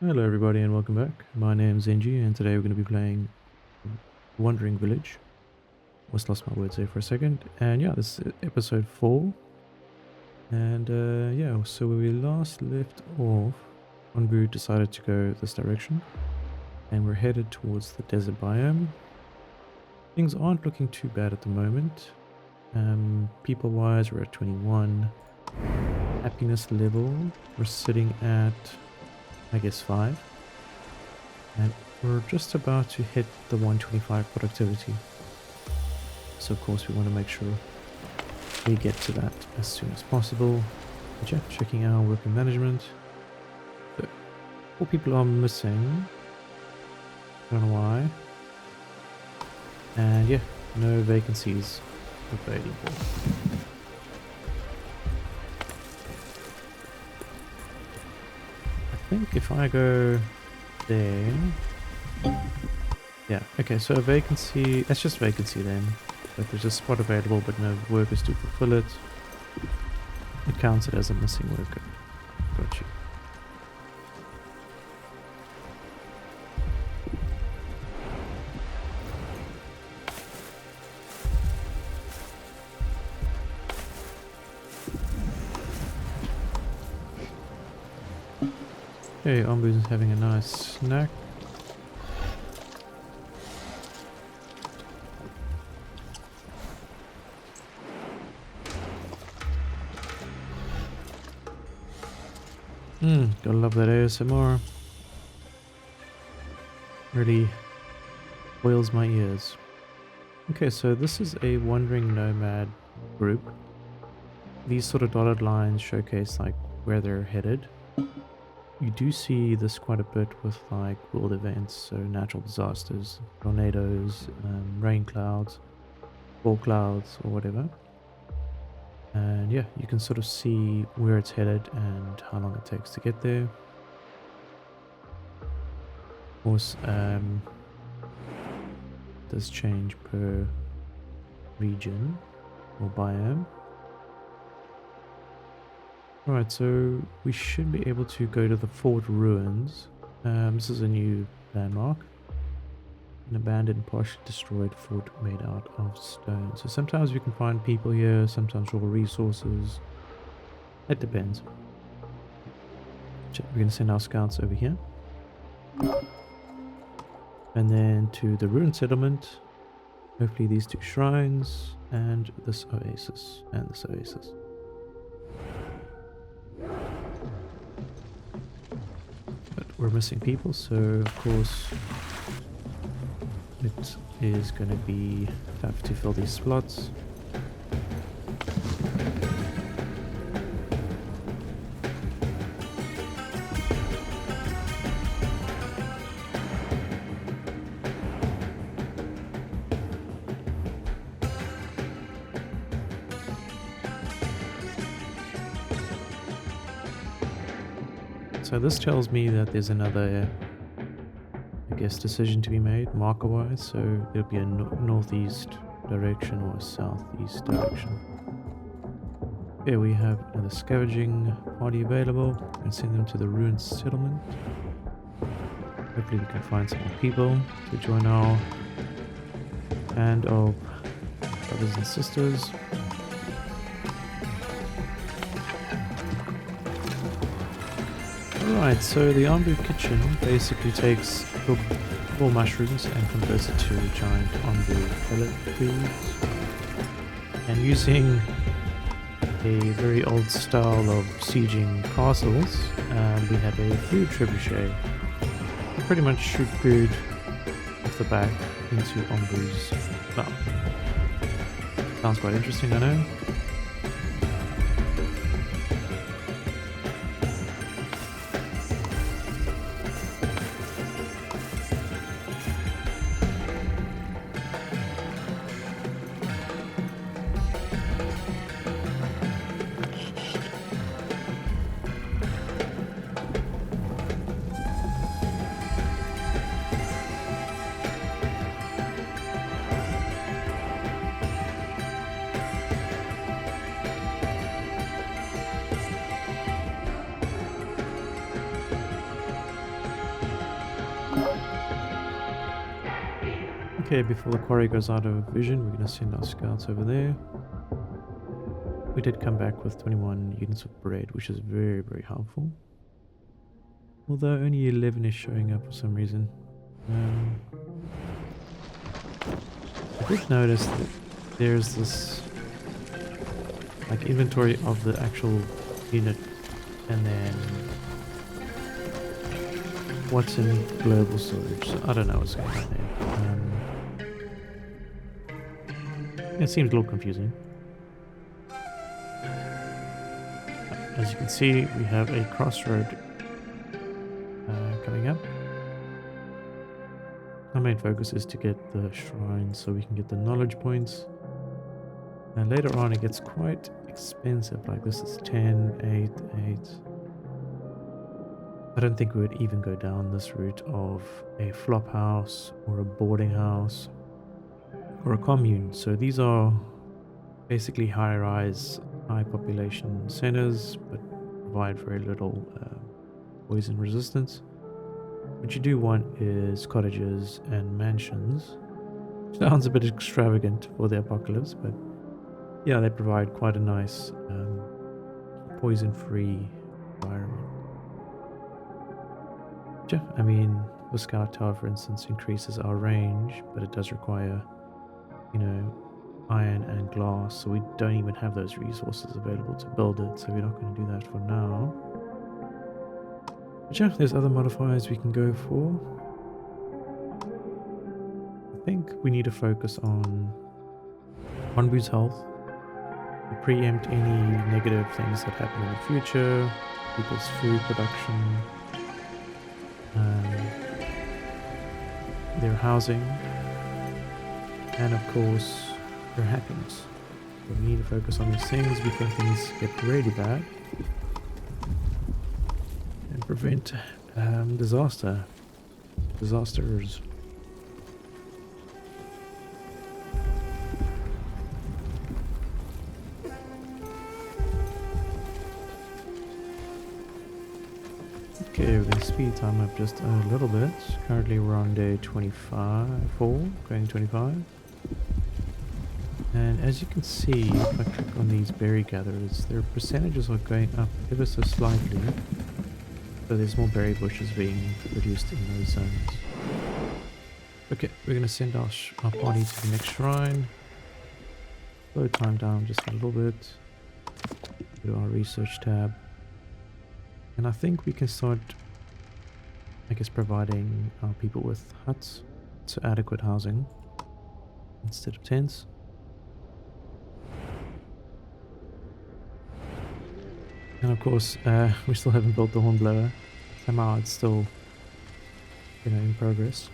Hello everybody and welcome back. My name's Zenji and today we're going to be playing Wandering Village. Almost lost my words there for a second. And yeah, this is episode 4. And yeah, so when we last left off, Onbu decided to go this direction. And we're headed towards the desert biome. Things aren't looking too bad at the moment. People-wise, we're at 21. Happiness level, we're sitting at, I guess, 5. And we're just about to hit the 125 productivity. So of course we want to make sure we get to that as soon as possible. But yeah, checking our working management. So 4 people are missing. Don't know why. And yeah, no vacancies available. I think if I go there, yeah, okay, so a vacancy, that's just vacancy then. But there's a spot available but no workers to fulfill it. It counts it as a missing worker. Got you. Okay, Ombu's is having a nice snack. Gotta love that ASMR. Really boils my ears. Okay, so this is a wandering nomad group. These sort of dotted lines showcase like where they're headed. You do see this quite a bit with like world events, so natural disasters, tornadoes, rain clouds, fall clouds, or whatever. And yeah, you can sort of see where it's headed and how long it takes to get there. Of course, does change per region or biome. Alright, so we should be able to go to the fort ruins. This is a new landmark. An abandoned, partially destroyed fort made out of stone. So sometimes we can find people here, sometimes raw resources. It depends. We're going to send our scouts over here. And then to the ruined settlement. Hopefully these 2 shrines and this oasis and this oasis. But we're missing people, so of course it is going to be tough to fill these slots. So this tells me that there's another, I guess, decision to be made marker-wise. So there'll be a northeast direction or a southeast direction. Here we have another scavenging party available and send them to the ruined settlement. Hopefully we can find some more people to join our band of brothers and sisters. Alright, so the Ombu kitchen basically takes raw mushrooms and converts it to giant Ombu pellet foods. And using a very old style of sieging castles, we have a food trebuchet. We pretty much shoot food off the back into Ombu's mouth. Sounds quite interesting, I know. Okay, before the quarry goes out of vision, we're going to send our scouts over there. We did come back with 21 units of bread, which is very, very helpful. Although only 11 is showing up for some reason. I did notice that there's this like inventory of the actual unit and then what's in global storage. So I don't know what's going on there. It seems a little confusing. As you can see, we have a crossroad coming up. Our main focus is to get the shrine so we can get the knowledge points. And later on it gets quite expensive, like this is 10, 8, 8. I don't think we would even go down this route of a flop house or a boarding house or a commune. So these are basically high-rise, high-population centers, but provide very little poison resistance. What you do want is cottages and mansions. Sounds a bit extravagant for the apocalypse, but yeah, they provide quite a nice poison-free environment. Yeah, I mean, the scout tower, for instance, increases our range, but it does require, you know, iron and glass, so we don't even have those resources available to build it, so we're not going to do that for now. But yeah, there's other modifiers we can go for. I think we need to focus on Onbu's health, to preempt any negative things that happen in the future, people's food production, their housing, and of course their happiness. So we need to focus on these things before things get really bad and prevent disasters. Okay, we're going to speed time up just a little bit. Currently we're on day 4, going 25. And as you can see, if I click on these berry gatherers, their percentages are going up ever so slightly. So there's more berry bushes being produced in those zones. Okay, we're going to send our party to the next shrine. Slow time down just a little bit. Go to our research tab. And I think we can start, I guess, providing our people with huts, so adequate housing instead of tents. And of course, we still haven't built the hornblower. Somehow it's still, in progress.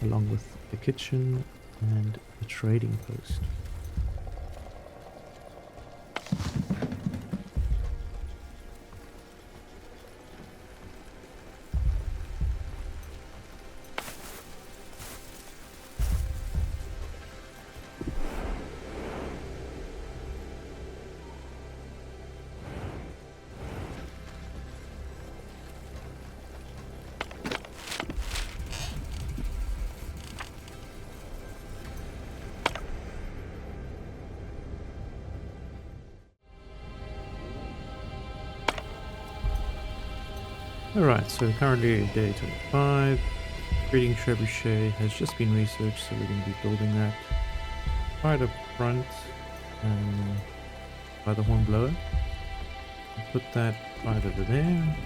Along with the kitchen and the trading post. Alright, so currently day 25. Breeding trebuchet has just been researched, so we're going to be building that right up front by the hornblower. Put that right over there.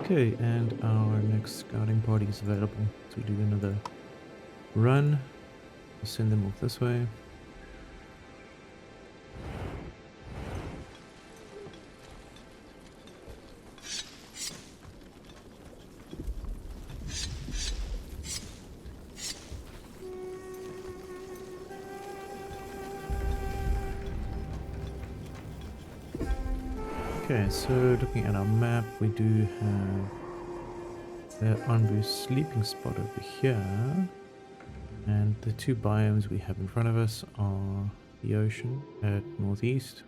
Okay, and our next scouting party is available to do another run. We'll send them off this way. Okay, so looking at our map, we do have the Onbu sleeping spot over here. And the two biomes we have in front of us are the ocean at northeast.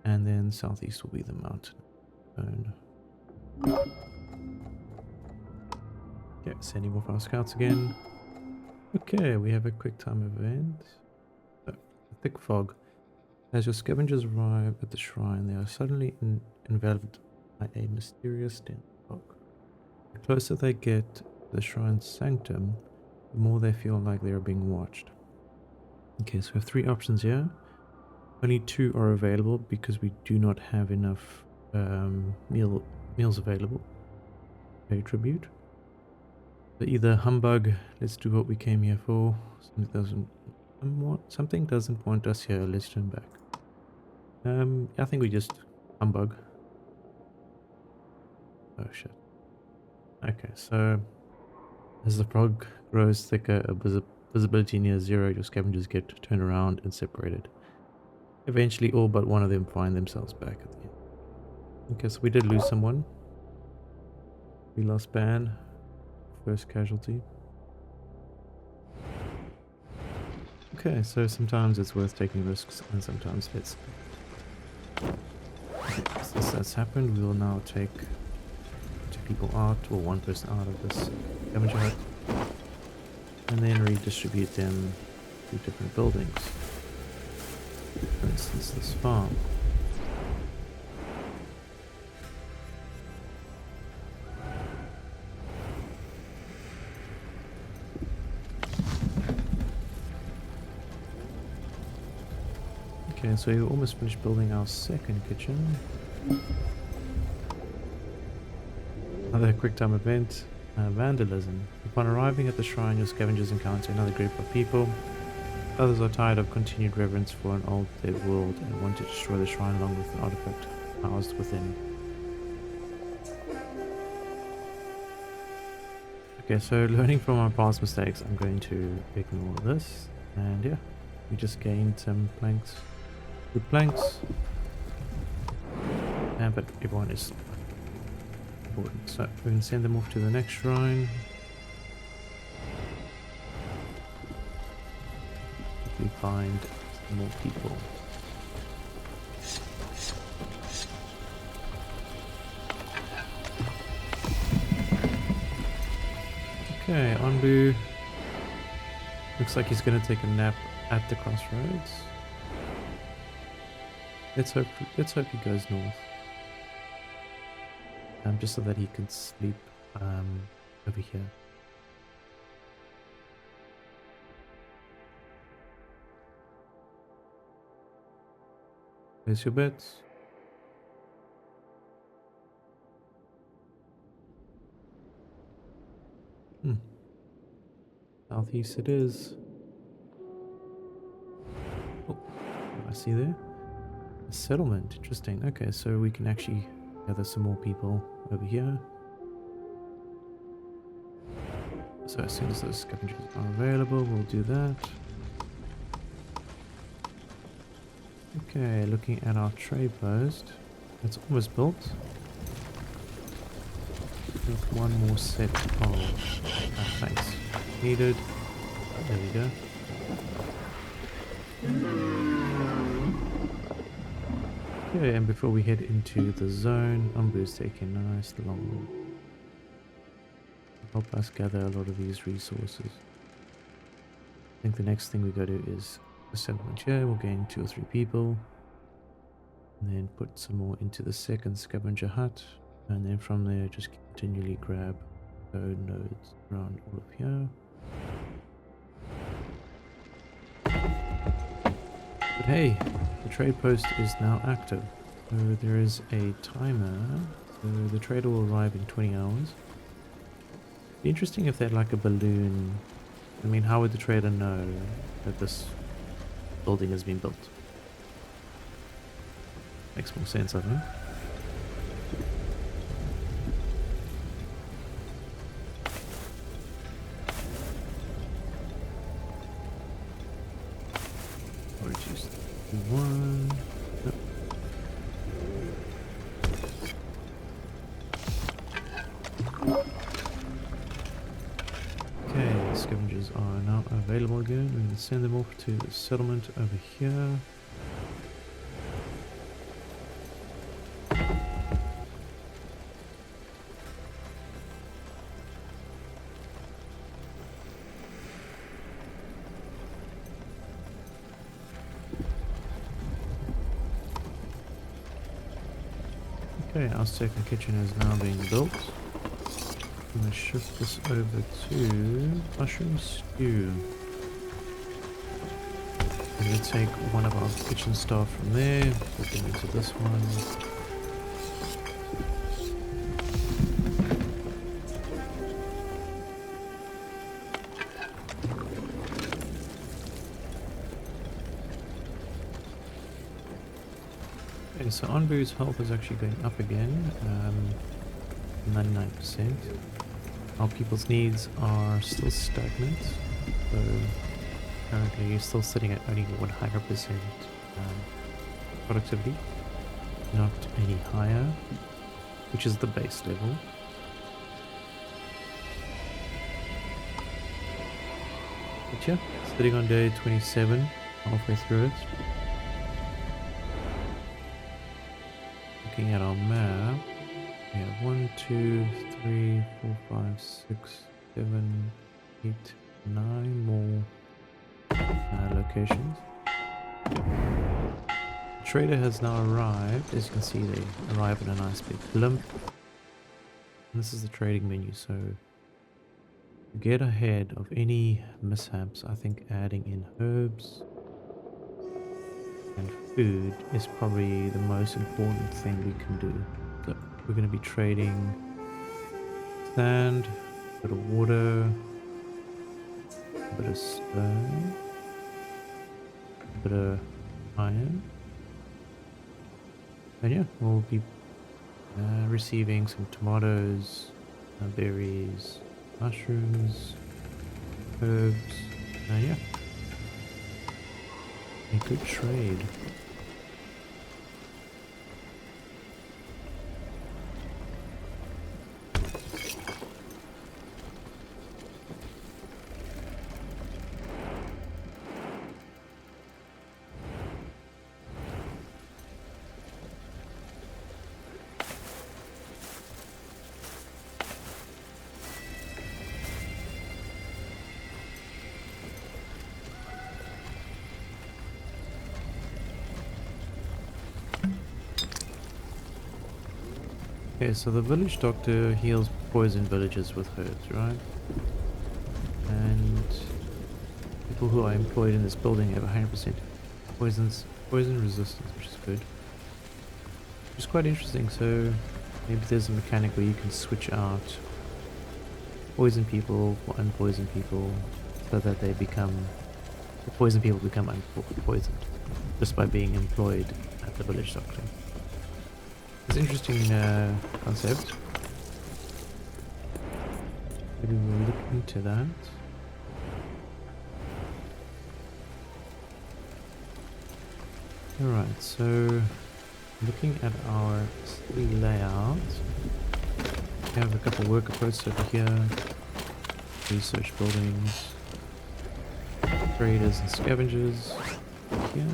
And then southeast will be the mountain zone. Okay, sending off our scouts again. Okay, we have a quick time event. A thick fog. As your scavengers arrive at the shrine, they are suddenly enveloped by a mysterious dense fog. The closer they get to the shrine's sanctum, the more they feel like they are being watched. Okay, so we have 3 options here. Only 2 are available because we do not have enough meals available. Pay tribute. So either humbug, let's do what we came here for. Something doesn't want us here, let's turn back. I think we just humbug. Oh shit. Okay, so as the fog grows thicker, visibility near 0, your scavengers get turned around and separated. Eventually, all but one of them find themselves back at the end. Okay, so we did lose someone. We lost Ban, first casualty. Okay, so sometimes it's worth taking risks, and sometimes it's... Okay, since that's happened, we will now take 2 people out, or 1 person out of this scavenger hut, and then redistribute them to different buildings. For instance, this farm. Okay, so we almost finished building our second kitchen. Another quick time event, vandalism. Upon arriving at the shrine, your scavengers encounter another group of people. Others are tired of continued reverence for an old dead world and want to destroy the shrine along with the artifact housed within. Okay, so learning from our past mistakes, I'm going to ignore this. And yeah, we just gained some planks. Good planks. But everyone is important. So we can send them off to the next shrine. We find some more people. Okay, Anbu looks like he's going to take a nap at the crossroads. Let's hope he goes north. Just so that he can sleep over here. Place your bets. Southeast it is. Oh, I see there. A settlement, interesting. Okay, so we can actually gather some more people over here. So as soon as those scavengers are available, we'll do that. Okay, looking at our trade post. It's almost built. With 1 more set of planks needed. There we go. Okay, and before we head into the zone, Umbu's taking a nice long help us gather a lot of these resources. I think the next thing we go to is a settlement here. We'll gain 2 or 3 people. And then put some more into the second scavenger hut. And then from there just continually grab nodes around all of here. But hey, the trade post is now active. So there is a timer. So the trader will arrive in 20 hours. Be interesting if they had like a balloon. I mean, how would the trader know that this building has been built? Makes more sense, I think. Reduce to 1. Nope. Okay, scavengers are now available again. We're going to send them off to the settlement over here. Okay, our second kitchen is now being built. I'm going to shift this over to mushroom stew. I'm going to take one of our kitchen staff from there, put them into this one. Okay, so Anbu's health is actually going up again, 99%. Our people's needs are still stagnant, so currently you're still sitting at only 100% productivity, not any higher, which is the base level. But yeah, sitting on day 27, halfway through it. Looking at our map, we have 1, 2, 3, 4, 5, 6, 7, 8, 9 more locations. The trader has now arrived. As you can see, they arrive in a nice big blimp. And this is the trading menu, so to get ahead of any mishaps, I think adding in herbs and food is probably the most important thing we can do. So we're going to be trading sand, a bit of water, a bit of stone, a bit of iron, and yeah, we'll be receiving some tomatoes, berries, mushrooms, herbs, yeah, a good trade. Okay, so the village doctor heals poison villages with herbs, right? And people who are employed in this building have 100% poison resistance, which is good. Which is quite interesting, so maybe there's a mechanic where you can switch out poison people for unpoisoned people so that the poison people become unpoisoned just by being employed at the village doctor. It's an interesting concept. Maybe we'll look into that. Alright, so looking at our city layout, we have a couple worker posts over here, research buildings, traders and scavengers here.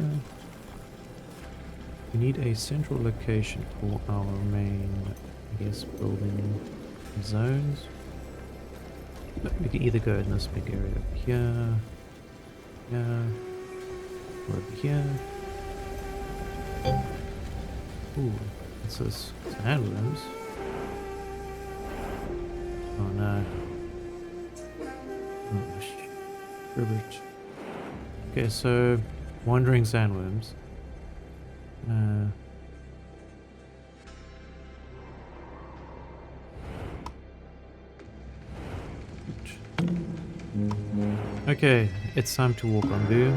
We need a central location for our main, I guess, building zones. But we can either go in this big area over here, or over here. Ooh, what's this? Sandworms. Oh no. Oh, Ribbit. Okay, so wandering sandworms. Okay, it's time to walk on Boo.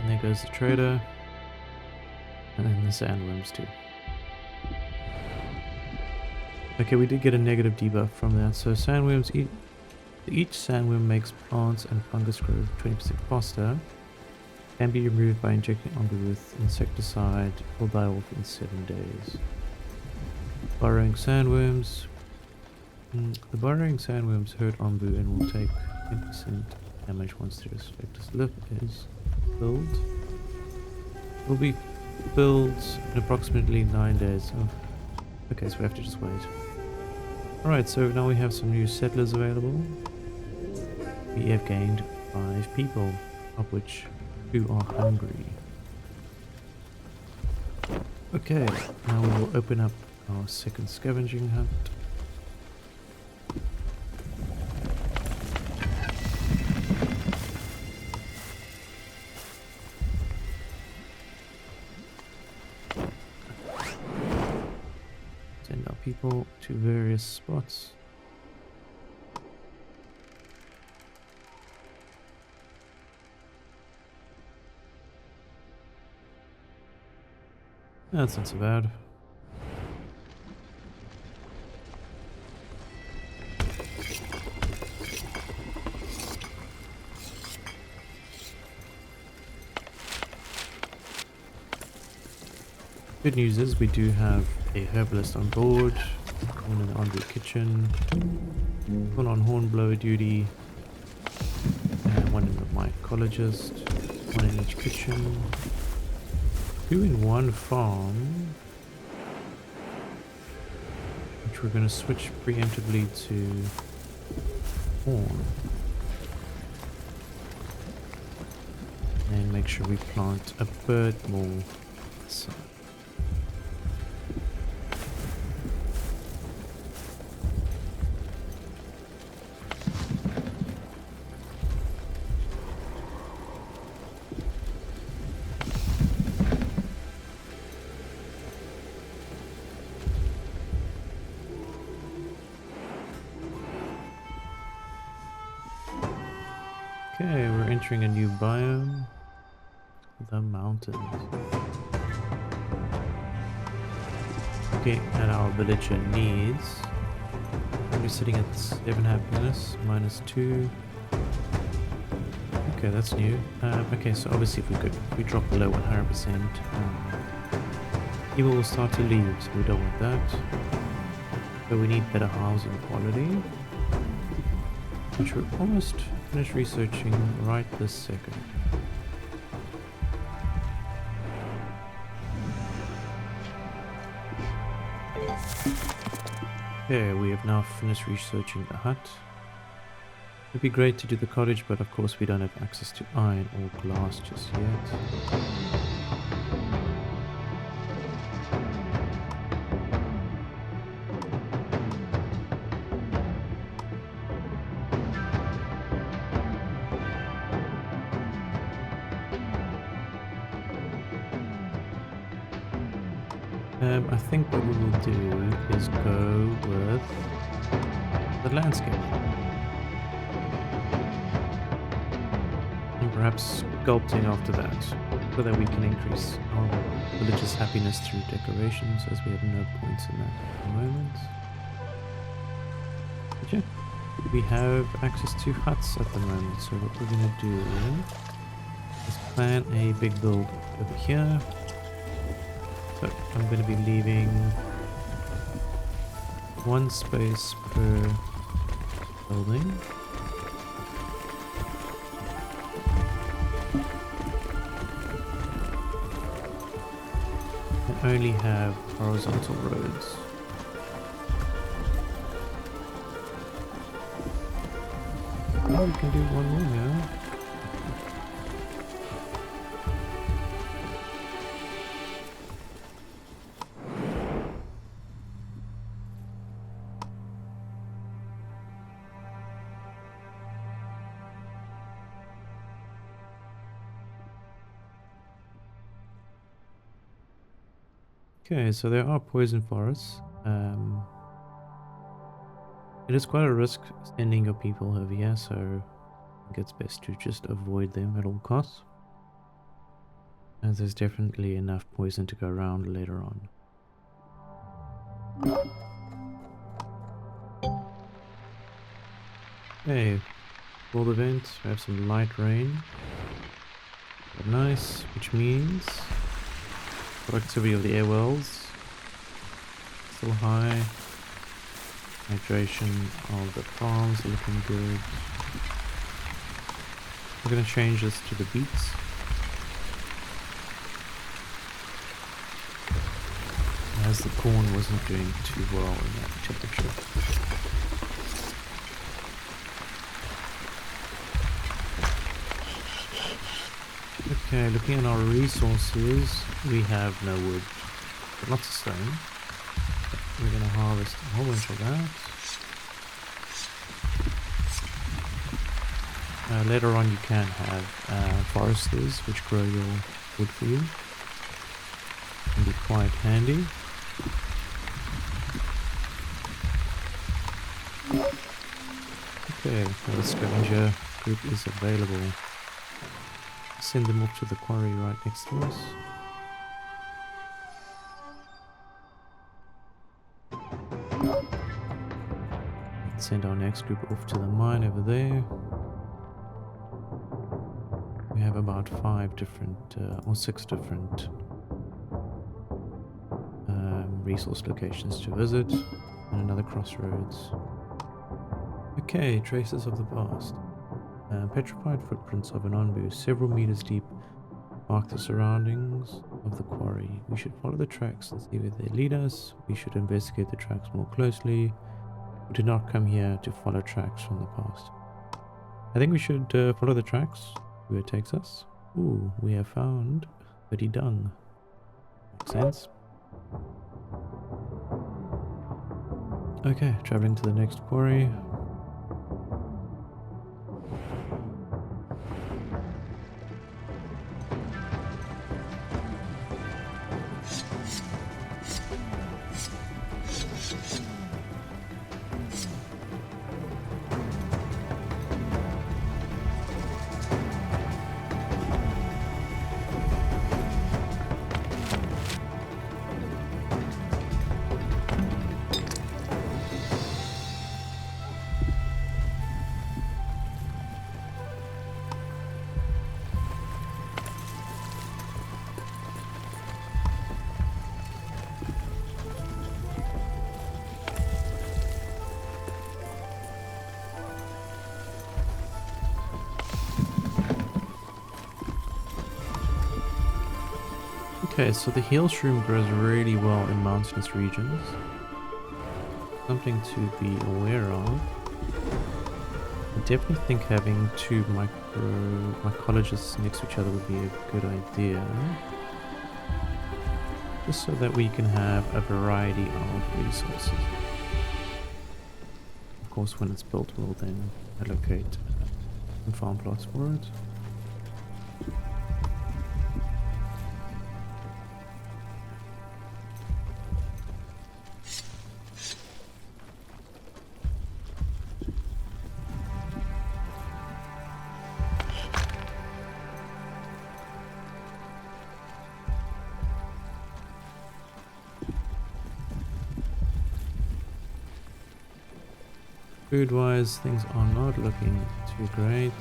And there goes the trader. And then the sandworms too. Okay, we did get a negative debuff from that. So sandworms, each sandworm makes plants and fungus growth 20% faster. Can be removed by injecting Ombu with insecticide or die off in 7 days. Burrowing sandworms. The burrowing sandworms hurt Ombu and will take 10% damage once their Spectre's lip is filled. It'll be Builds in approximately 9 days. Oh, okay, so we have to just wait. Alright, so now we have some new settlers available. We have gained 5 people, of which 2 are hungry. Okay, now we will open up our second scavenging hunt. Send our people to various spots. That's not so bad. Good news is we do have a herbalist on board, one in the Andre kitchen, one on hornblower duty, and one in the mycologist, one in each kitchen, 2 in one farm, which we're going to switch preemptively to corn, and make sure we plant a bit more. So okay, we're entering a new biome, the mountains. Looking at our villager needs, we're sitting at 7 happiness, -2. Okay, that's new. Okay, so obviously if we drop below 100%, people will start to leave, so we don't want that. But we need better housing quality, which we're almost finished researching right this second. Okay, we have now finished researching the hut. It'd be great to do the cottage, but of course we don't have access to iron or glass just yet. I think what we will do is go with the landscape. And perhaps sculpting after that, so that we can increase our village's happiness through decorations, as we have no points in that at the moment. But yeah, we have access to huts at the moment, so what we're going to do is plan a big build over here. So I'm going to be leaving 1 space per building. And only have horizontal roads. Oh, we can do 1 more now. Okay, so there are poison forests. It is quite a risk sending your people over here, so I think it's best to just avoid them at all costs, as there's definitely enough poison to go around later on. Okay, cold event, we have some light rain. But nice, which means productivity of the air wells still high. Hydration of the farms are looking good. We're going to change this to the beets. as the corn wasn't doing too well in that temperature. Okay, looking at our resources, we have no wood, but lots of stone. We're going to harvest a whole bunch of that. Later on you can have foresters which grow your wood for you. Can be quite handy. Okay, well, the scavenger group is available. Send them off to the quarry right next to us. Let's send our next group off to the mine over there. We have about 5 different or 6 different resource locations to visit, and another crossroads. Okay, traces of the past. Petrified footprints of an onbu several meters deep mark the surroundings of the quarry. We should follow the tracks and see where they lead us. We should investigate the tracks more closely. We did not come here to follow tracks from the past. I think we should follow the tracks where it takes us. Ooh, we have found dirty dung. Makes sense. Okay, traveling to the next quarry. Okay, so the heal shroom grows really well in mountainous regions. Something to be aware of. I definitely think having 2 mycologists next to each other would be a good idea. Just so that we can have a variety of resources. Of course, when it's built, we'll then allocate some farm plots for it. Food-wise, things are not looking too great.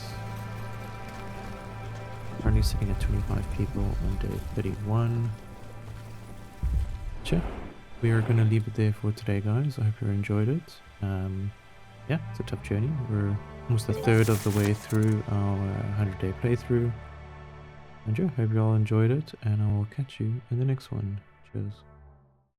Currently sitting at 25 people on day 31. Sure. We are going to leave it there for today, guys. I hope you enjoyed it. Yeah, it's a tough journey. We're almost a third of the way through our 100-day playthrough. And yeah, hope you all enjoyed it, and I will catch you in the next one. Cheers.